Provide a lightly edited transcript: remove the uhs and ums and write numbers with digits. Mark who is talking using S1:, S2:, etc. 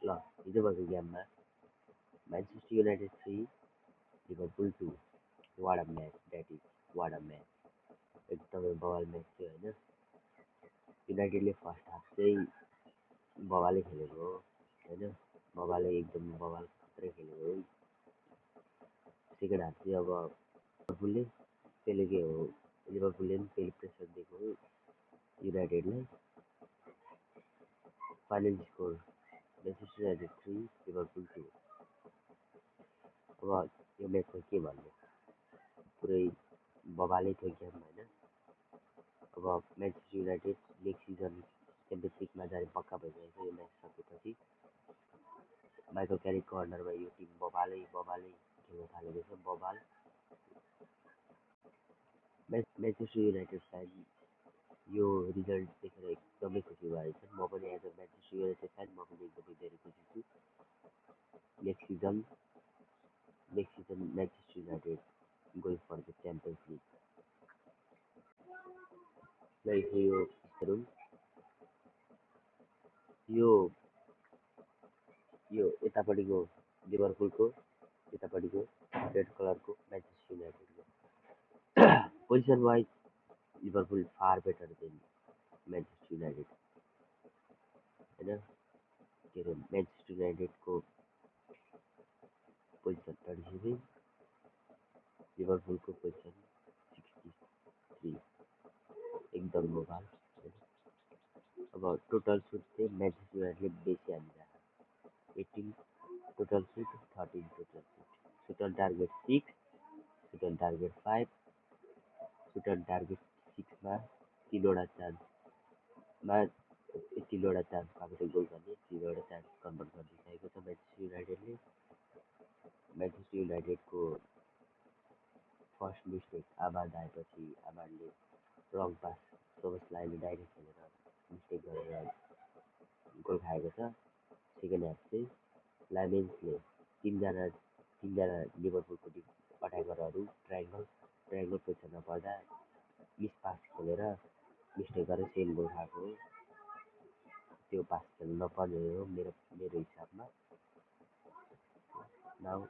S1: ल हिजो भएको गेममा Manchester United 3 Liverpool 2 what a match that is what a match एकदमै बवाल म्याच थियो होइन युनाइटेडले फर्स्ट हाफ चाहिँ बवालै खेलेको हो होइन बवालै एकदम बवाल खत्रै खेलेको हो सेकेन्ड हाफ चाहिँ अब लिभरपुलले पेलेकै हो लिभरपुलले पनि फेरि प्रेसर दिएको हो युनाइटेडलाई final score Manchester United 3 Liverpool 2 अब यो म्याचमा के भन्ने पुरै बवालै थियो गेम होइन अब Manchester United next season champions लिगमा जाने पक्का भइसकेको छ यो म्याच सकेपछि माइकल क्यारिक कर्नरमा यो टिम बवालै खेल्न थालेको छ बवाल म्यान्चेस्टर युनाइटेड फ्यान यो रिजल्ट देखेर एकदमै खुसी भएको छ म पनि as a Manchester United fan म पनि एकदमै धेरै खुसी छु next season Manchester United going for the champions league like यो हेरौँ यो यतापट्टिको लिभरपुलको यतापट्टिको रेड कलरको म्यान्चेस्टर युनाइटेडको position wise Liverpool far better than Manchester United होइन के अरे म्यान्चेस्टर युनाइटेडको पोजिसन 37 लिभरपुलको पोजिसन 63 एकदम बवाल अब टोटल सुट चाहिँ म्यान्चेस्टर युनाइटेडले बेसी हानिरहेको 18 total shot 13 total shot shot on target 6 shot on target 5 shot on target 6मा 3वटा चान्समा 3वटा चान्स पाएको थियो गोल गर्ने 0वटा चान्स कन्भर्ट गरिदिइसकेको छ म्यान्चेस्टर युनाइटेडले म्यान्चेस्टर युनाइटेडको फर्स्ट मिस्टेक आमाद आएपछि आमादले रङ पास सोबसलाईले डाइरेक्ट खेलेर मिस्टेक गरेर गोल खाएको छ सेकेन्ड हाफ चाहिँ ल्यामेन्सले तिनजना लिभरपुलको टिम अट्याकरहरू ट्राइङ्गल पोजिसनमा पर्दा मिस पास खेलेर मिस्टेक गरेर सेम गोल खाएको हो त्यो पास खेल्नु नपर्ने हो मेरो हिसाबमा नाउ